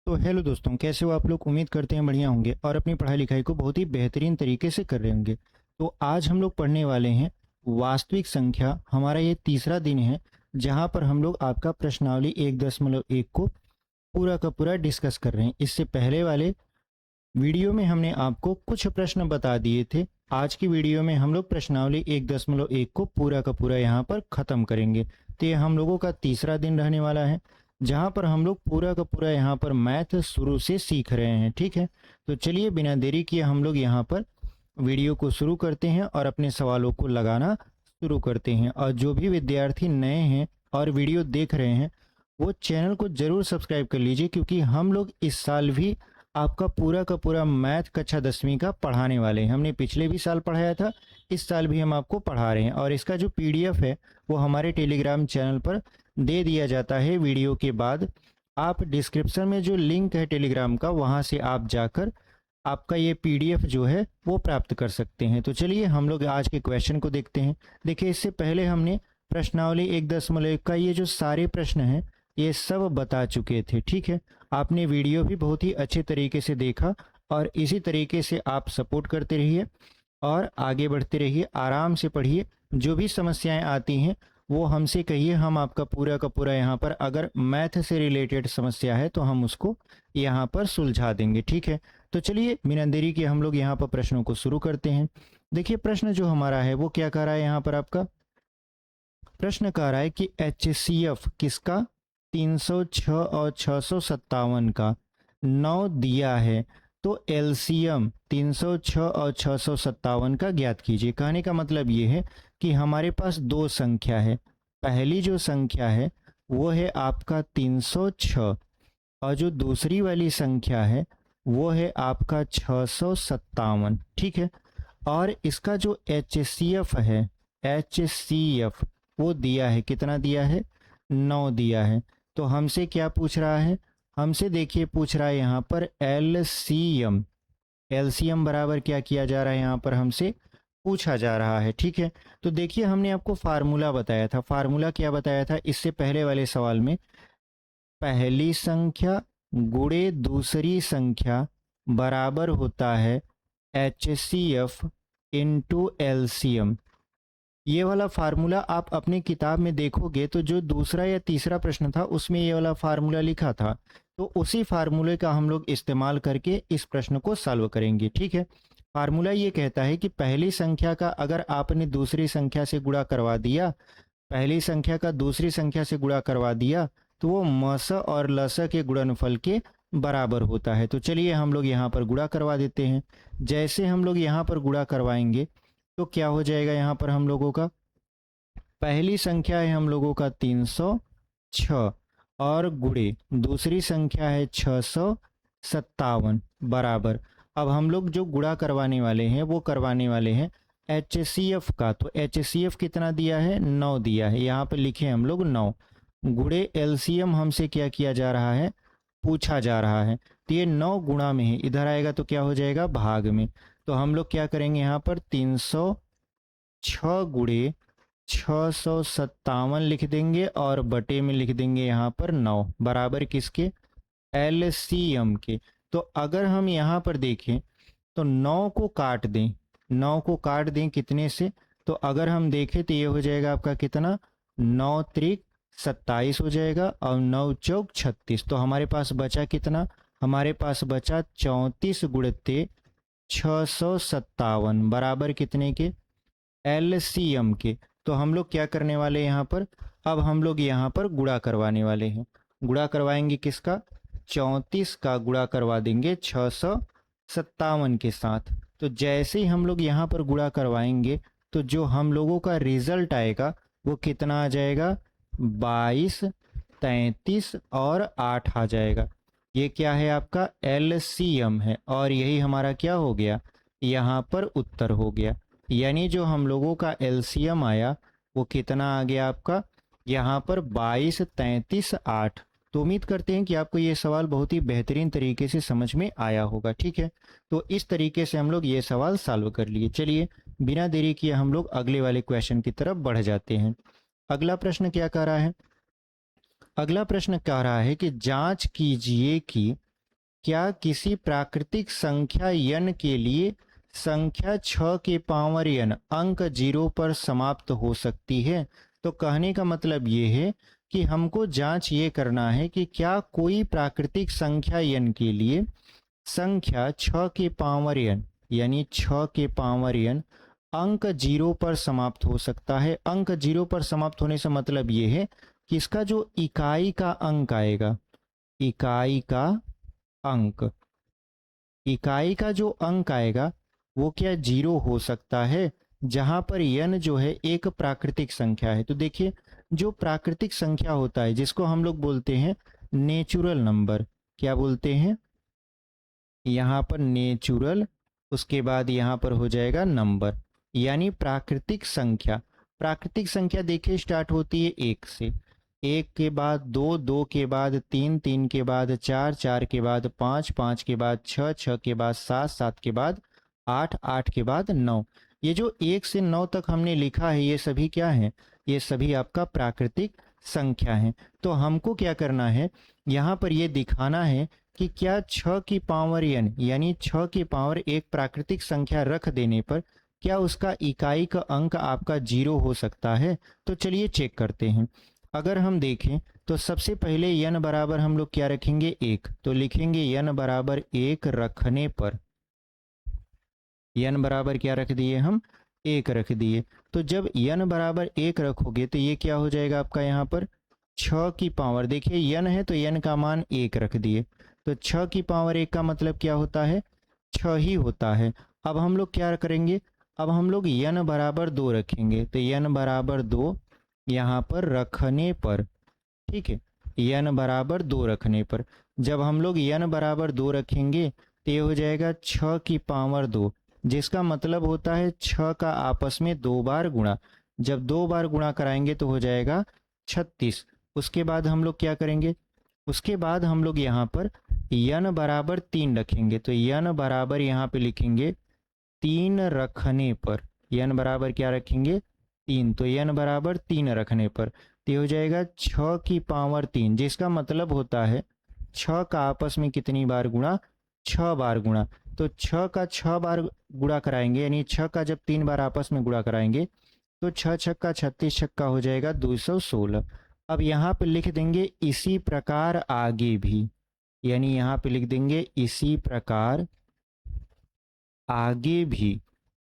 तो हेलो दोस्तों, कैसे हो आप लोग। उम्मीद करते हैं बढ़िया होंगे और अपनी पढ़ाई लिखाई को बहुत ही बेहतरीन तरीके से कर रहे होंगे। तो आज हम लोग पढ़ने वाले हैं वास्तविक संख्या। हमारा ये तीसरा दिन है जहां पर हम लोग आपका प्रश्नावली 1.1 को पूरा का पूरा डिस्कस कर रहे हैं। इससे पहले वाले वीडियो में हमने आपको कुछ प्रश्न बता दिए थे। आज की वीडियो में हम लोग प्रश्नावली 1.1 को पूरा का पूरा यहाँ पर ख़त्म करेंगे। तो ये हम लोगों का तीसरा दिन रहने वाला है जहाँ पर हम लोग पूरा का पूरा यहाँ पर मैथ शुरू से सीख रहे हैं। ठीक है, तो चलिए बिना देरी किए हम लोग यहाँ पर वीडियो को शुरू करते हैं और अपने सवालों को लगाना शुरू करते हैं। और जो भी विद्यार्थी नए हैं और वीडियो देख रहे हैं वो चैनल को ज़रूर सब्सक्राइब कर लीजिए, क्योंकि हम लोग इस साल भी आपका पूरा का पूरा मैथ कक्षा 10वीं का पढ़ाने वाले हैं। हमने पिछले भी साल पढ़ाया था, इस साल भी हम आपको पढ़ा रहे हैं। और इसका जो पीडीएफ है वो हमारे टेलीग्राम चैनल पर दे दिया जाता है वीडियो के बाद। आप डिस्क्रिप्शन में जो लिंक है टेलीग्राम का, वहाँ से आप जाकर आपका ये पीडीएफ जो है वो प्राप्त कर सकते हैं। तो चलिए हम लोग आज के क्वेश्चन को देखते हैं। देखिए, इससे पहले हमने प्रश्नावली 1.1 का ये जो सारे प्रश्न हैं ये सब बता चुके थे। ठीक है, आपने वीडियो भी बहुत ही अच्छे तरीके से देखा और इसी तरीके से आप सपोर्ट करते रहिए और आगे बढ़ते रहिए, आराम से पढ़िए। जो भी समस्याएं आती हैं वो हमसे कहिए, हम आपका पूरा का पूरा यहाँ पर अगर मैथ से रिलेटेड समस्या है तो हम उसको यहाँ पर सुलझा देंगे। ठीक है, तो चलिए बिना देरी के हम लोग यहाँ पर प्रश्नों को शुरू करते हैं। देखिए, प्रश्न जो हमारा है वो क्या कह रहा है। यहाँ पर आपका प्रश्न कह रहा है कि HCF किसका 306 और 657 का 9 दिया है, तो एलसीएम 306 और 657 का ज्ञात कीजिए। कहने का मतलब ये है कि हमारे पास दो संख्या है। पहली जो संख्या है वो है आपका 306 और जो दूसरी वाली संख्या है वो है आपका 657। ठीक है, और इसका जो HCF है, HCF वो दिया है, कितना दिया है, 9 दिया है। तो हमसे क्या पूछ रहा है, हमसे देखिए पूछ रहा है यहाँ पर LCM। LCM बराबर क्या किया जा रहा है, यहाँ पर हमसे पूछा जा रहा है। ठीक है, तो देखिए हमने आपको फार्मूला बताया था। फार्मूला क्या बताया था इससे पहले वाले सवाल में, पहली संख्या गुणे दूसरी संख्या बराबर होता है HCF इंटू LCM। ये वाला फार्मूला आप अपनी किताब में देखोगे तो जो दूसरा या तीसरा प्रश्न था उसमें ये वाला फार्मूला लिखा था। तो उसी फार्मूले का हम लोग इस्तेमाल करके इस प्रश्न को सॉल्व करेंगे। ठीक है, फार्मूला ये कहता है कि पहली संख्या का अगर आपने दूसरी संख्या से गुणा करवा दिया, पहली संख्या का दूसरी संख्या से गुणा करवा दिया तो वो मस और लस के गुणनफल के बराबर होता है। तो चलिए हम लोग यहाँ पर गुणा करवा देते हैं। जैसे हम लोग यहाँ पर गुणा करवाएंगे तो क्या हो जाएगा, यहाँ पर हम लोगों का पहली संख्या है हम लोगों का 306 और गुणे दूसरी संख्या है 657 बराबर। अब हम लोग जो गुणा करवाने वाले हैं वो करवाने वाले हैं HCF का। तो HCF कितना दिया है, 9 दिया है। यहाँ पर लिखे हम लोग 9 गुणे LCM हमसे क्या किया जा रहा है, पूछा जा रहा है। तो ये 9 गुणा में है, इधर आएगा तो क्या हो जाएगा, भाग में। तो हम लोग क्या करेंगे, यहाँ पर 306 गुणे 657 लिख देंगे और बटे में लिख देंगे यहाँ पर 9 बराबर किसके, LCM के। तो अगर हम यहाँ पर देखें तो 9 को काट दें, 9 को काट दें कितने से, तो अगर हम देखें तो ये हो जाएगा आपका कितना, 9 त्रिक 27 हो जाएगा और 9 चौक 36। तो हमारे पास बचा कितना, हमारे पास बचा 34 गुणित 657 बराबर कितने के, LCM के। तो हम लोग क्या करने वाले हैं यहाँ पर, अब हम लोग यहाँ पर गुणा करवाने वाले हैं। गुणा करवाएंगे किसका, 34 का गुणा करवा देंगे 657 के साथ। तो जैसे ही हम लोग यहाँ पर गुणा करवाएंगे तो जो हम लोगों का रिजल्ट आएगा वो कितना आ जाएगा, 22, 33 और 8 आ जाएगा। ये क्या है, आपका LCM है और यही हमारा क्या हो गया, यहाँ पर उत्तर हो गया। यानी जो हम लोगों का LCM आया वो कितना आ गया आपका, यहाँ पर 22, 33, 8। तो उम्मीद करते हैं कि आपको ये सवाल बहुत ही बेहतरीन तरीके से समझ में आया होगा। ठीक है, तो इस तरीके से हम लोग ये सवाल सॉल्व कर लिए। चलिए बिना देरी किए हम लोग अगले वाले क्वेश्चन की तरफ बढ़ जाते हैं। अगला प्रश्न क्या कह रहा है, अगला प्रश्न कह रहा है कि जांच कीजिए कि क्या किसी प्राकृतिक संख्या n के लिए संख्या 6 के पावर n अंक 0 पर समाप्त हो सकती है? तो कहने का मतलब ये है कि हमको जांच ये करना है कि क्या कोई प्राकृतिक संख्या n के लिए संख्या 6 के पावर n यानी 6 के पावर n अंक 0 पर समाप्त हो सकता है। अंक 0 पर समाप्त होने से मतलब ये है कि इसका जो इकाई का अंक आएगा, इकाई का अंक, इकाई का जो अंक आएगा वो क्या 0 हो सकता है, जहां पर n जो है एक प्राकृतिक संख्या है। तो देखिए, जो प्राकृतिक संख्या होता है जिसको हम लोग बोलते हैं नेचुरल नंबर, क्या बोलते हैं? यहाँ पर नेचुरल, उसके बाद यहाँ पर हो जाएगा नंबर, यानी प्राकृतिक संख्या। प्राकृतिक संख्या देखिए स्टार्ट होती है 1 से, 1 के बाद 2, 2 के बाद 3, 3 के बाद 4, 4 के बाद 5, 5 के बाद 6, 6 के बाद 7, 7 के बाद 8, 8 के बाद 9। ये जो 1 से 9 तक हमने लिखा है ये सभी क्या है? ये सभी आपका प्राकृतिक संख्या है। तो हमको क्या करना है, यहाँ पर ये दिखाना है कि क्या 6 की पावर n यानी 6 की पावर एक प्राकृतिक संख्या रख देने पर क्या उसका इकाई का अंक आपका 0 हो सकता है? तो चलिए चेक करते हैं। अगर हम देखें तो सबसे पहले n बराबर हम लोग क्या रखेंगे? 1। तो लिखेंगे n बराबर 1 रखने पर, n बराबर क्या रख दिए हम? 1 रख दिए। तो जब n बराबर 1 रखोगे तो ये क्या हो जाएगा आपका यहाँ पर 6 की पावर, देखिए n है तो n का मान 1 रख दिए, तो 6 की पावर 1 का मतलब क्या होता है? 6 ही होता है। अब हम लोग क्या करेंगे, अब हम लोग n बराबर 2 रखेंगे, तो n बराबर 2 यहाँ पर रखने पर, ठीक है, n बराबर 2 रखने पर जब हम लोग n बराबर 2 रखेंगे तो ये हो जाएगा 6 की पावर 2, जिसका मतलब होता है 6 का आपस में 2 बार गुणा। जब 2 बार गुणा कराएंगे तो हो जाएगा 36। उसके बाद हम लोग क्या करेंगे, उसके बाद हम लोग यहाँ पर n बराबर 3 रखेंगे, तो n बराबर यहाँ पे लिखेंगे 3 रखने पर, n बराबर क्या रखेंगे? 3। तो n बराबर 3 रखने पर तो हो जाएगा 6 की पावर 3, जिसका मतलब होता है 6 का आपस में कितनी बार गुणा? 6 बार गुणा। तो 6 का 6 बार गुणा कराएंगे, यानी 6 का जब 3 बार आपस में गुणा कराएंगे तो 6 छक्का 36 छक्का हो जाएगा 216। अब यहाँ पे लिख देंगे इसी प्रकार आगे भी, यानी यहाँ पे लिख देंगे इसी प्रकार आगे भी,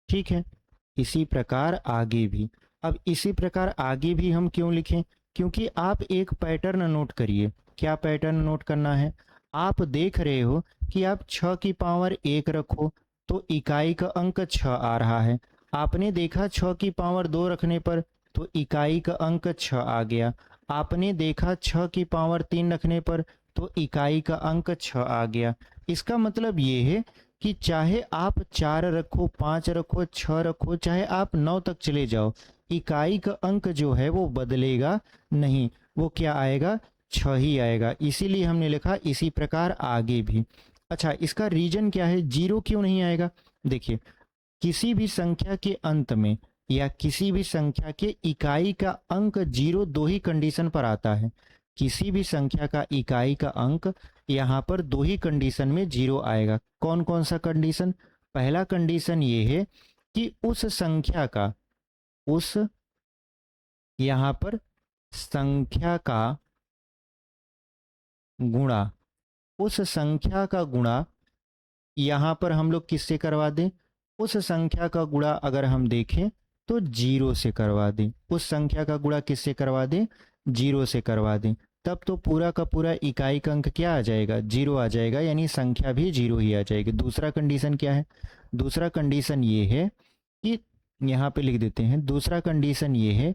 ठीक है, इसी प्रकार आगे भी। अब इसी प्रकार आगे भी हम क्यों लिखें? क्योंकि आप एक पैटर्न नोट करिए। क्या पैटर्न नोट करना है? आप देख रहे हो कि आप 6 की पावर 1 रखो तो इकाई का अंक 6 आ रहा है। आपने देखा 6 की पावर 2 रखने पर तो इकाई का अंक 6 आ गया। आपने देखा 6 की पावर 3 रखने पर तो इकाई का अंक 6 आ गया। इसका मतलब ये है कि चाहे आप 4 रखो, 5 रखो, 6 रखो, चाहे आप 9 तक चले जाओ, इकाई का अंक जो है वो बदलेगा नहीं, वो क्या आएगा? 6 ही आएगा। इसीलिए हमने लिखा इसी प्रकार आगे भी। अच्छा, इसका रीजन क्या है, 0 क्यों नहीं आएगा? देखिए, किसी भी संख्या के अंत में या किसी भी संख्या के इकाई का अंक 0 दो ही कंडीशन पर आता है। किसी भी संख्या का इकाई का अंक यहाँ पर 2 ही कंडीशन में 0 आएगा। कौन कौन सा कंडीशन? पहला कंडीशन ये है कि उस संख्या का, उस यहाँ पर संख्या का गुणा, उस संख्या का गुणा यहाँ पर हम लोग किससे करवा दें? उस संख्या का गुणा अगर हम देखें तो 0 से करवा दें। उस संख्या का गुणा किससे करवा दें? 0 से करवा दें। तब तो पूरा का पूरा इकाई का अंक क्या आ जाएगा? 0 आ जाएगा, यानी संख्या भी 0 ही आ जाएगी। दूसरा कंडीशन क्या है? दूसरा कंडीशन ये है कि यहाँ पे लिख देते हैं, दूसरा कंडीशन ये है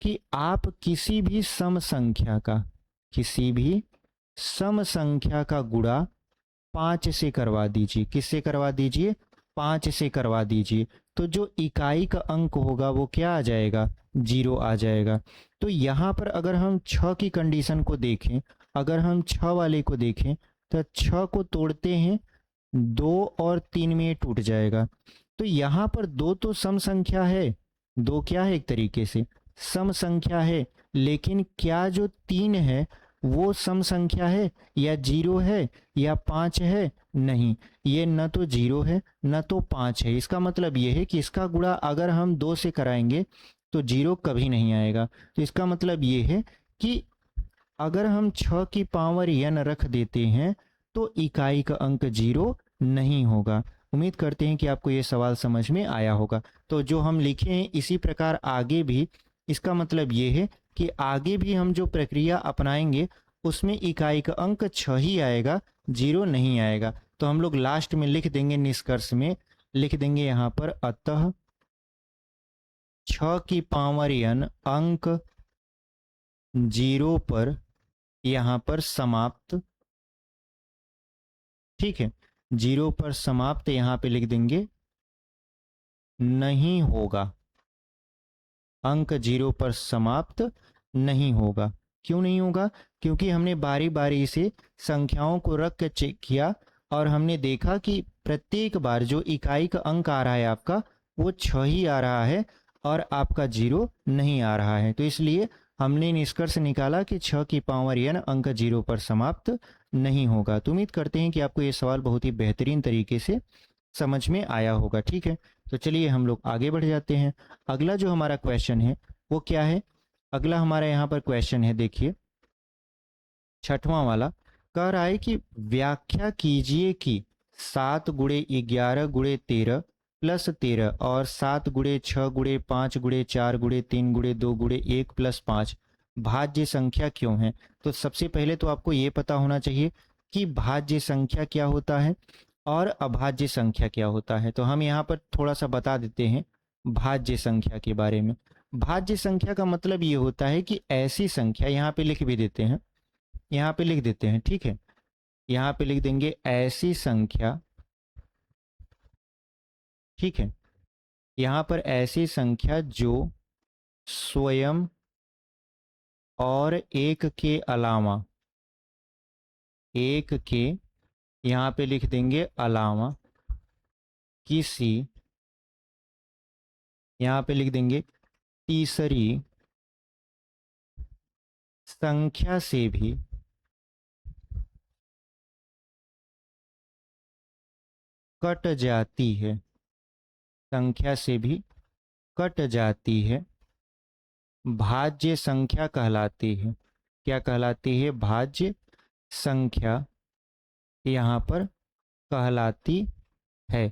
कि आप किसी भी सम संख्या का, किसी भी सम संख्या का गुणा 5 से करवा दीजिए। किससे करवा दीजिए? 5 से करवा दीजिए। तो जो इकाई का अंक होगा वो क्या आ जाएगा? 0 आ जाएगा। तो यहाँ पर अगर हम 6 की कंडीशन को देखें, अगर हम 6 वाले को देखें तो 6 को तोड़ते हैं 2 और 3 में टूट जाएगा। तो यहाँ पर 2 तो सम संख्या है, 2 क्या है? एक तरीके से सम संख्या है, लेकिन क्या जो 3 है वो सम संख्या है या जीरो है या पाँच है? नहीं, ये न तो जीरो है न तो पाँच है। इसका मतलब ये है कि इसका गुणा अगर हम दो से कराएंगे तो जीरो कभी नहीं आएगा। तो इसका मतलब ये है कि अगर हम 6 की पावर n रख देते हैं तो इकाई का अंक जीरो नहीं होगा। उम्मीद करते हैं कि आपको ये सवाल समझ में आया होगा। तो जो हम लिखे हैं इसी प्रकार आगे भी, इसका मतलब ये है कि आगे भी हम जो प्रक्रिया अपनाएंगे उसमें इकाई का अंक 6 ही आएगा, जीरो नहीं आएगा। तो हम लोग लास्ट में लिख देंगे, निष्कर्ष में लिख देंगे यहाँ पर, अतः 6 की पावर n अंक जीरो पर यहाँ पर समाप्त। ठीक है, जीरो पर समाप्त यहाँ पे लिख देंगे नहीं होगा। अंक जीरो पर समाप्त नहीं होगा। क्यों नहीं होगा? क्योंकि हमने बारी बारी से संख्याओं को रख के चेक किया और हमने देखा कि प्रत्येक बार जो इकाई का अंक आ रहा है आपका वो 6 ही आ रहा है और आपका जीरो नहीं आ रहा है। तो इसलिए हमने निष्कर्ष निकाला कि 6 की पावर n अंक जीरो पर समाप्त नहीं होगा। तो उम्मीद करते हैं कि आपको ये सवाल बहुत ही बेहतरीन तरीके से समझ में आया होगा। ठीक है, तो चलिए हम लोग आगे बढ़ जाते हैं। अगला जो हमारा क्वेश्चन है वो क्या है? अगला हमारा यहाँ पर क्वेश्चन है, देखिए छठवां वाला। कह रहा है कि व्याख्या कीजिए कि 7 गुणे 11 गुणे 13 प्लस 13 और 7 गुणे 6 गुणे 5 गुणे 4 गुणे 3 गुणे 2 गुणे 1 प्लस 5 भाज्य संख्या क्यों है? तो सबसे पहले तो आपको ये पता होना चाहिए कि भाज्य संख्या क्या होता है और अभाज्य संख्या क्या होता है। तो हम यहाँ पर थोड़ा सा बता देते हैं भाज्य संख्या के बारे में। भाज्य संख्या का मतलब ये होता है कि ऐसी संख्या, यहाँ पे लिख भी देते हैं, यहाँ पे लिख देते हैं, ठीक है, यहाँ पे लिख देंगे ऐसी संख्या, ठीक है, यहाँ पर ऐसी संख्या जो स्वयं और एक के अलावा, एक के, यहाँ पे लिख देंगे अलावा, किसी, यहाँ पे लिख देंगे तीसरी संख्या से भी कट जाती है, संख्या से भी कट जाती है, भाज्य संख्या कहलाती है। क्या कहलाती है? भाज्य संख्या यहाँ पर कहलाती है।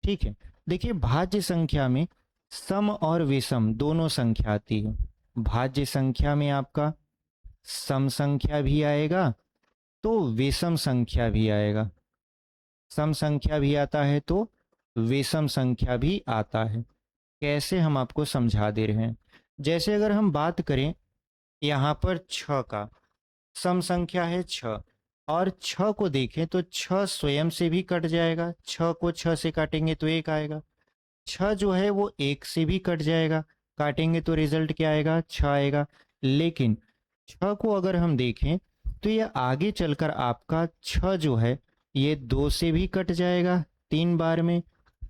ठीक है, देखिए भाज्य संख्या में सम और विषम दोनों संख्या आती है। भाज्य संख्या में आपका सम संख्या भी आएगा तो विषम संख्या भी आएगा, सम संख्या भी आता है तो विषम संख्या भी आता है। कैसे, हम आपको समझा दे रहे हैं। जैसे अगर हम बात करें यहाँ पर 6 का, सम संख्या है 6 और 6 को देखें तो 6 स्वयं से भी कट जाएगा, 6 को 6 से काटेंगे तो 1 आएगा। 6 जो है वो 1 से भी कट जाएगा, काटेंगे तो रिजल्ट क्या आएगा? 6 आएगा। लेकिन 6 को अगर हम देखें तो ये आगे चलकर आपका 6 जो है ये 2 से भी कट जाएगा 3 बार में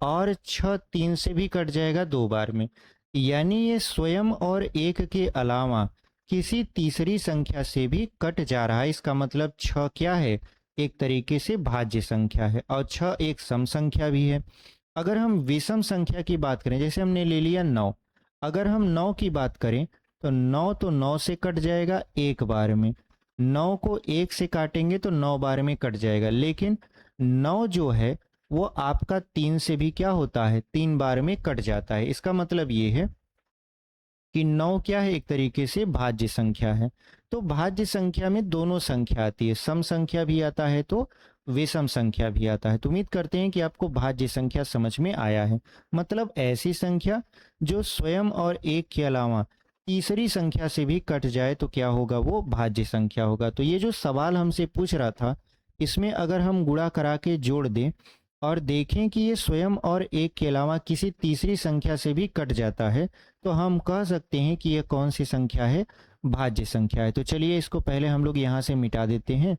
और 6 3 से भी कट जाएगा 2 बार में। यानी ये स्वयं और एक के अलावा किसी तीसरी संख्या से भी कट जा रहा है। इसका मतलब 6 क्या है? एक तरीके से भाज्य संख्या है और 6 एक सम संख्या भी है। अगर हम विषम संख्या की बात करें, जैसे हमने ले लिया 9, अगर हम 9 की बात करें तो 9 तो 9 से कट जाएगा एक बार में, 9 को 1 से काटेंगे तो 9 बार में कट जाएगा। लेकिन 9 जो है वो आपका 3 से भी क्या होता है? 3 बार में कट जाता है। इसका मतलब ये है कि 9 क्या है? एक तरीके से भाज्य संख्या है। तो भाज्य संख्या में दोनों संख्या आती है, सम संख्या भी आता है तो विषम संख्या भी आता है। तो उम्मीद करते हैं कि आपको भाज्य संख्या समझ में आया है। मतलब ऐसी संख्या जो स्वयं और एक के अलावा तीसरी संख्या से भी कट जाए तो क्या होगा? वो भाज्य संख्या होगा। तो ये जो सवाल हमसे पूछ रहा था, इसमें अगर हम गुणा करा के जोड़ दें और देखें कि ये स्वयं और एक के अलावा किसी तीसरी संख्या से भी कट जाता है तो हम कह सकते हैं कि यह कौन सी संख्या है? भाज्य संख्या है। तो चलिए इसको पहले हम लोग यहाँ से मिटा देते हैं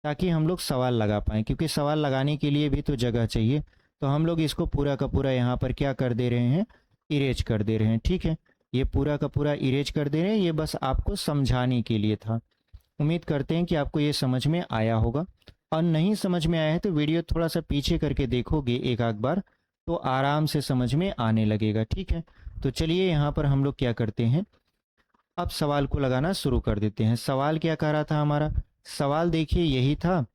ताकि हम लोग सवाल लगा पाएँ, क्योंकि सवाल लगाने के लिए भी तो जगह चाहिए। तो हम लोग इसको पूरा का पूरा यहाँ पर क्या कर दे रहे हैं? इरेज कर दे रहे हैं। ठीक है, ये पूरा का पूरा इरेज कर दे रहे हैं, ये बस आपको समझाने के लिए था। उम्मीद करते हैं कि आपको ये समझ में आया होगा, और नहीं समझ में आया है तो वीडियो थोड़ा सा पीछे करके देखोगे एक आध बार तो आराम से समझ में आने लगेगा। ठीक है, तो चलिए यहाँ पर हम लोग क्या करते हैं, अब सवाल को लगाना शुरू कर देते हैं। सवाल क्या कह रहा था हमारा? सवाल देखिए यही था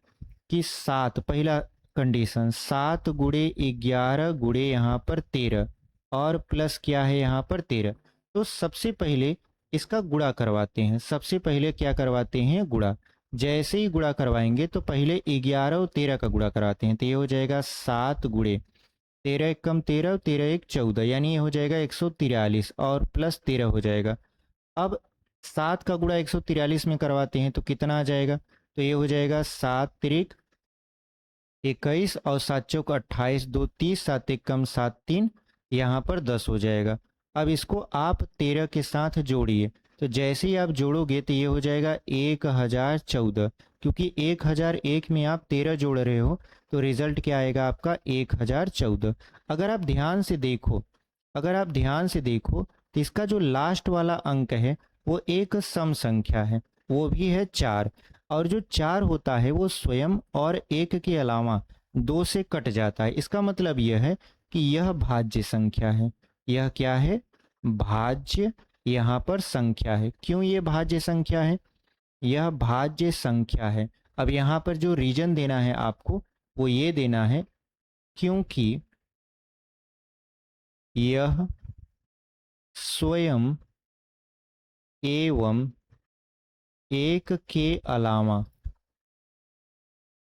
कि 7, पहला कंडीशन 7 गुड़े 11 गुड़े यहाँ पर 13 और प्लस क्या है यहाँ पर 13। तो सबसे पहले इसका गुणा करवाते हैं। सबसे पहले क्या करवाते हैं? गुणा। जैसे ही गुणा करवाएंगे तो पहले 11 और 13 का गुणा कराते हैं, तो ये हो जाएगा 7 गुड़े 13 एक कम 13 और 13 एक 14, यानी ये हो जाएगा 143 और प्लस 13 हो जाएगा। अब 7 का गुणा 143 में करवाते हैं तो कितना आ जाएगा? तो ये हो जाएगा 7 तिरिक 21 और 7 चौक 28, 2 30, 7 एक कम 7 3, यहाँ पर 10 हो जाएगा। अब इसको आप 13 के साथ जोड़िए, तो जैसे ही आप जोड़ोगे तो ये हो जाएगा 1014, क्योंकि 1001 में आप 13 जोड़ रहे हो तो रिजल्ट क्या आएगा आपका? 1014। अगर आप ध्यान से देखो, अगर आप ध्यान से देखो तो इसका जो लास्ट वाला अंक है वो एक सम संख्या है, वो भी है 4, और जो 4 होता है वो स्वयं और एक के अलावा 2 से कट जाता है। इसका मतलब यह है कि यह भाज्य संख्या है। यह क्या है? भाज्य यहाँ पर संख्या है। क्यों ये भाज्य संख्या है? यह भाज्य संख्या है। अब यहाँ पर जो रीजन देना है आपको वो ये देना है क्योंकि यह स्वयं एवं एक के अलावा,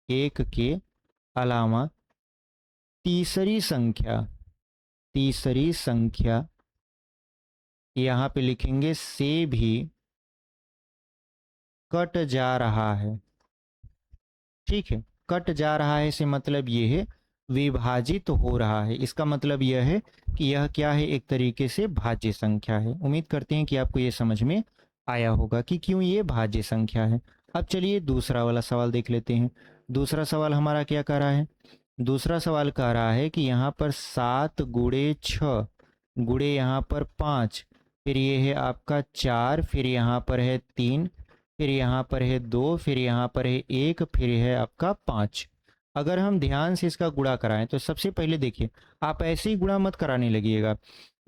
एक के अलावा तीसरी संख्या, तीसरी संख्या यहाँ पे लिखेंगे से भी कट जा रहा है। ठीक है, कट जा रहा है से मतलब ये है विभाजित हो रहा है। इसका मतलब यह है कि यह क्या है? एक तरीके से भाज्य संख्या है। उम्मीद करते हैं कि आपको ये समझ में आया होगा कि क्यों ये भाज्य संख्या है। अब चलिए दूसरा वाला सवाल देख लेते हैं। दूसरा सवाल हमारा क्या कह रहा है? दूसरा सवाल कह रहा है कि यहाँ पर 7 गुड़े 6 गुड़े यहाँ पर 5, फिर ये है आपका 4, फिर यहाँ पर है 3, फिर यहाँ पर है 2, फिर यहाँ पर है 1, फिर है आपका 5। अगर हम ध्यान से इसका गुणा कराएं तो सबसे पहले देखिए, आप ऐसे ही गुणा मत कराने लगिएगा,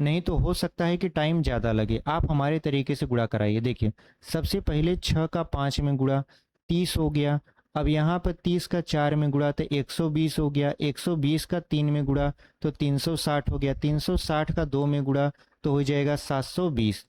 नहीं तो हो सकता है कि टाइम ज़्यादा लगे। आप हमारे तरीके से गुणा कराइए। देखिए, सबसे पहले 6 का 5 में गुणा 30 हो गया। अब यहाँ पर 30 का 4 में गुणा तो 120 हो गया। 120 का 3 में गुणा तो 360 हो गया। 360 का 2 में गुणा तो हो जाएगा 720,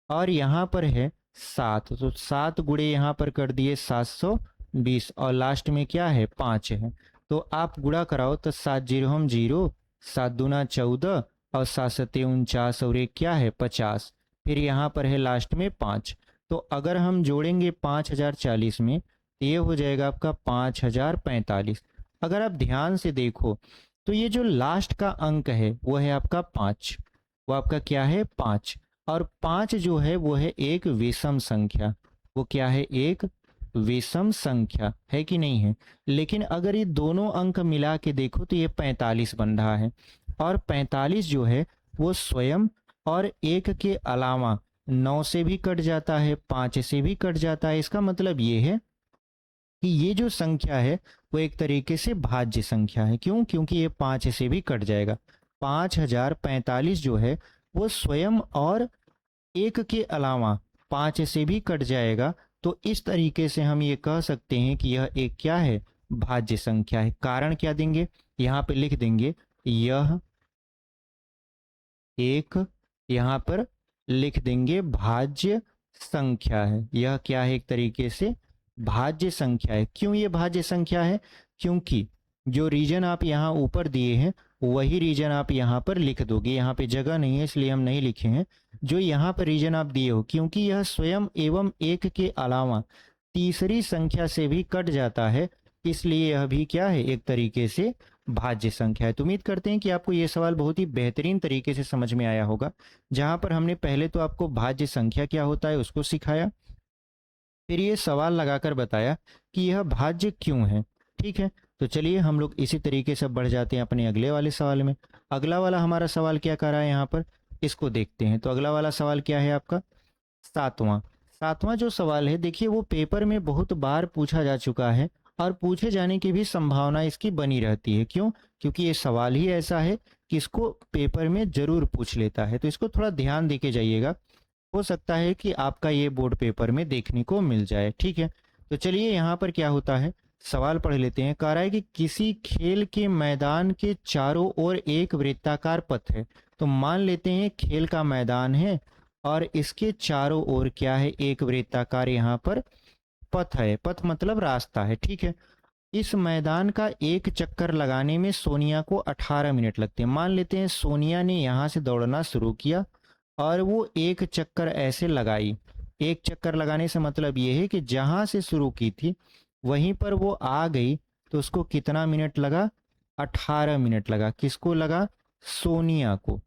और यहाँ पर है 7, तो 7 गुणे यहाँ पर कर दिए 720, और लास्ट में क्या है? 5 है। तो आप गुणा कराओ तो 7 जीरो हम 0, 7 दूना 14 और 7 सत्ते 49 और एक क्या है? 50। फिर यहाँ पर है लास्ट में 5। तो अगर हम जोड़ेंगे 5040 में तो ये हो जाएगा आपका 5045। अगर आप ध्यान से देखो तो ये जो लास्ट का अंक है वो है आपका 5, वो आपका क्या है? 5। और 5 जो है वो है एक विषम संख्या। वो क्या है? एक विषम संख्या है कि नहीं है? लेकिन अगर ये दोनों अंक मिला के देखो तो ये 45 बन रहा है, और 45 जो है वो स्वयं और एक के अलावा 9 से भी कट जाता है, 5 से भी कट जाता है। इसका मतलब ये है कि ये जो संख्या है वो एक तरीके से भाज्य संख्या है। क्यों? क्योंकि ये 5 से भी कट जाएगा। 5045 जो है वो स्वयं और एक के अलावा 5 से भी कट जाएगा। तो इस तरीके से हम ये कह सकते हैं कि यह एक क्या है? भाज्य संख्या है। कारण क्या देंगे? यहाँ पे लिख देंगे यह एक, यहाँ पर लिख देंगे भाज्य संख्या है। यह क्या है? एक तरीके से भाज्य संख्या है। क्यों ये भाज्य संख्या है? क्योंकि जो रीजन आप यहाँ ऊपर दिए हैं वही रीजन आप यहाँ पर लिख दोगे। यहाँ पे जगह नहीं है इसलिए हम नहीं लिखे हैं। जो यहाँ पर रीजन आप दिए हो, क्योंकि यह स्वयं एवं एक के अलावा तीसरी संख्या से भी कट जाता है, इसलिए यह भी क्या है? एक तरीके से भाज्य संख्या है। तो उम्मीद करते हैं कि आपको ये सवाल बहुत ही बेहतरीन तरीके से समझ में आया होगा, जहां पर हमने पहले तो आपको भाज्य संख्या क्या होता है उसको सिखाया, फिर ये सवाल लगाकर बताया कि यह भाज्य क्यों है। ठीक है, तो चलिए हम लोग इसी तरीके से बढ़ जाते हैं अपने अगले वाले सवाल में। अगला वाला हमारा सवाल क्या कर रहा है यहाँ पर, इसको देखते हैं। तो अगला वाला सवाल क्या है आपका? सातवां। सातवां जो सवाल है, देखिए वो पेपर में बहुत बार पूछा जा चुका है और पूछे जाने की भी संभावना इसकी बनी रहती है। क्यों? क्योंकि ये सवाल ही ऐसा है कि इसको पेपर में जरूर पूछ लेता है। तो इसको थोड़ा ध्यान देके जाइएगा, हो सकता है कि आपका ये बोर्ड पेपर में देखने को मिल जाए। ठीक है, तो चलिए यहाँ पर क्या होता है, सवाल पढ़ लेते हैं। कह रहा है कि किसी खेल के मैदान के चारों ओर एक वृत्ताकार पथ है। तो मान लेते हैं खेल का मैदान है और इसके चारों ओर क्या है, एक वृत्ताकार यहाँ पर पथ है। पथ मतलब रास्ता है। ठीक है, इस मैदान का एक चक्कर लगाने में सोनिया को 18 मिनट लगते हैं। मान लेते हैं सोनिया ने यहाँ से दौड़ना शुरू किया और वो एक चक्कर ऐसे लगाई। एक चक्कर लगाने से मतलब ये है कि जहां से शुरू की थी वहीं पर वो आ गई। तो उसको कितना मिनट लगा? 18 मिनट लगा। किसको लगा? सोनिया को।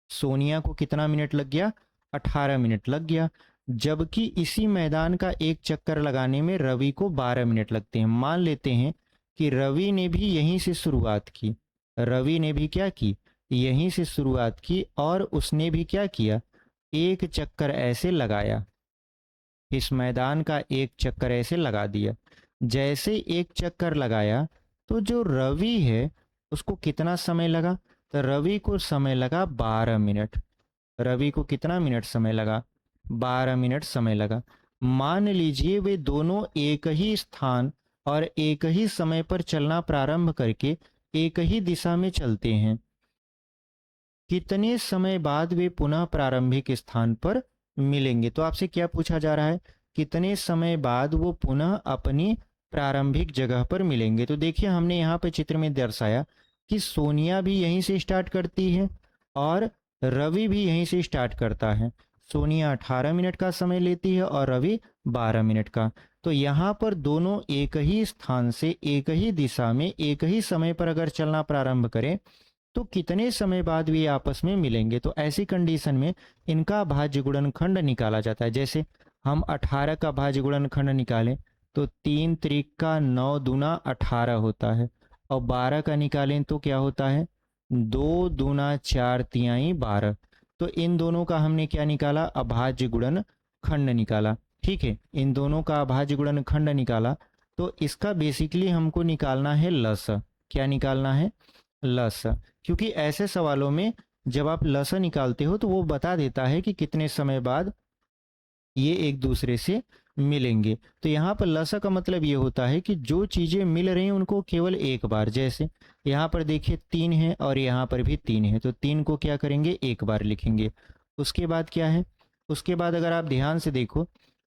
सोनिया को कितना मिनट लग गया? 18 मिनट लग गया। जबकि इसी मैदान का एक चक्कर लगाने में रवि को 12 मिनट लगते हैं। मान लेते हैं कि रवि ने भी यहीं से शुरुआत की। रवि ने भी क्या की? यहीं से शुरुआत की और उसने भी क्या किया? एक चक्कर ऐसे लगाया। इस मैदान का एक चक्कर ऐसे लगा दिया। जैसे एक चक्कर लगाया तो जो रवि है उसको कितना समय लगा? तो रवि को समय लगा 12 मिनट। रवि को कितना मिनट समय लगा? 12 मिनट समय लगा। मान लीजिए वे दोनों एक ही स्थान और एक ही समय पर चलना प्रारंभ करके एक ही दिशा में चलते हैं। कितने समय बाद वे पुनः प्रारंभिक स्थान पर मिलेंगे? तो आपसे क्या पूछा जा रहा है? कितने समय बाद वो पुनः अपनी प्रारंभिक जगह पर मिलेंगे? तो देखिए हमने यहाँ पे चित्र में दर्शाया कि सोनिया भी यहीं से स्टार्ट करती है और रवि भी यहीं से स्टार्ट करता है। सोनिया 18 मिनट का समय लेती है और रवि 12 मिनट का। तो यहाँ पर दोनों एक ही स्थान से एक ही दिशा में एक ही समय पर अगर चलना प्रारंभ करें तो कितने समय बाद भी आपस में मिलेंगे? तो ऐसी कंडीशन में इनका भाज्य गुणनखंड निकाला जाता है। जैसे हम 18 का भाज्य गुणनखंड निकालें तो 3 त्रिक का 9 दूना 18 होता है और 12 का निकालें तो क्या होता है? 2 दूना 4 तिहाई 12। तो इन दोनों का हमने क्या निकाला? अभाज्य गुणनखंड निकाला। ठीक है, इन दोनों का अभाज्य गुणनखंड निकाला तो इसका बेसिकली हमको निकालना है लस। क्या निकालना है? लस। क्योंकि ऐसे सवालों में जब आप लस निकालते हो तो वो बता देता है कि कितने समय बाद ये एक दूसरे से मिलेंगे। तो यहाँ पर लसा का मतलब ये होता है कि जो चीजें मिल रही हैं उनको केवल एक बार। जैसे यहाँ पर देखिए 3 है और यहाँ पर भी 3 है, तो 3 को क्या करेंगे? एक बार लिखेंगे। उसके बाद क्या है? उसके बाद अगर आप ध्यान से देखो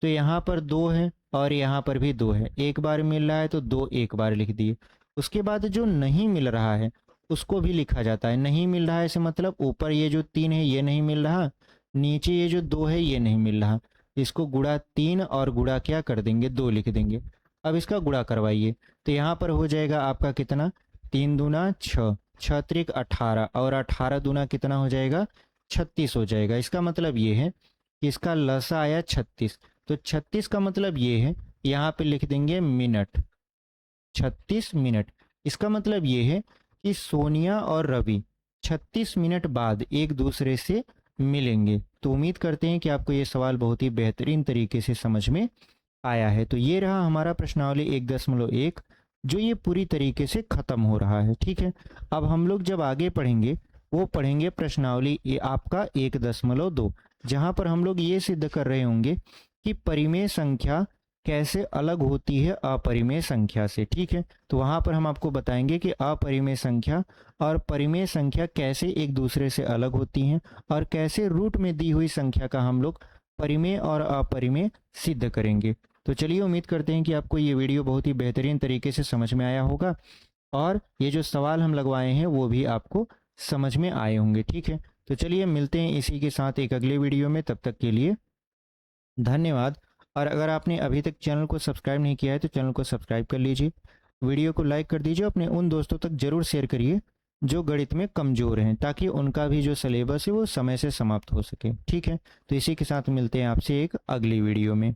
तो यहाँ पर 2 है और यहाँ पर भी 2 है। एक बार मिल रहा है तो 2 एक बार लिख दिए। उसके बाद जो नहीं मिल रहा है उसको भी लिखा जाता है। नहीं मिल रहा है ऐसे मतलब ऊपर ये जो 3 है ये नहीं मिल रहा, नीचे ये जो 2 है ये नहीं मिल रहा। इसको गुणा 3 और गुणा क्या कर देंगे? 2 लिख देंगे। अब इसका गुणा करवाइए तो यहाँ पर हो जाएगा आपका कितना? 3 दूना 6, 6 त्रिक 18 और 18 दूना कितना हो जाएगा? 36 हो जाएगा। इसका मतलब ये है कि इसका लसा आया 36। तो 36 का मतलब ये है, यहाँ पे लिख देंगे मिनट, 36 मिनट। इसका मतलब ये है कि सोनिया और रवि 36 मिनट बाद एक दूसरे से मिलेंगे। तो उम्मीद करते हैं कि आपको ये सवाल बहुत ही बेहतरीन तरीके से समझ में आया है। तो ये रहा हमारा प्रश्नावली 1.1 जो ये पूरी तरीके से खत्म हो रहा है। ठीक है, अब हम लोग जब आगे पढ़ेंगे वो पढ़ेंगे प्रश्नावली ये आपका 1.2 जहां पर हम लोग ये सिद्ध कर रहे होंगे कि परिमेय संख्या कैसे अलग होती है अपरिमेय संख्या से। ठीक है, तो वहां पर हम आपको बताएंगे कि अपरिमेय संख्या और परिमेय संख्या कैसे एक दूसरे से अलग होती हैं और कैसे रूट में दी हुई संख्या का हम लोग परिमेय और अपरिमेय सिद्ध करेंगे। तो चलिए उम्मीद करते हैं कि आपको ये वीडियो बहुत ही बेहतरीन तरीके से समझ में आया होगा और ये जो सवाल हम लगवाए हैं वो भी आपको समझ में आए होंगे। ठीक है, तो चलिए मिलते हैं इसी के साथ एक अगले वीडियो में। तब तक के लिए धन्यवाद। और अगर आपने अभी तक चैनल को सब्सक्राइब नहीं किया है तो चैनल को सब्सक्राइब कर लीजिए, वीडियो को लाइक कर दीजिए, अपने उन दोस्तों तक जरूर शेयर करिए जो गणित में कमज़ोर हैं ताकि उनका भी जो सिलेबस है वो समय से समाप्त हो सके। ठीक है, तो इसी के साथ मिलते हैं आपसे एक अगली वीडियो में।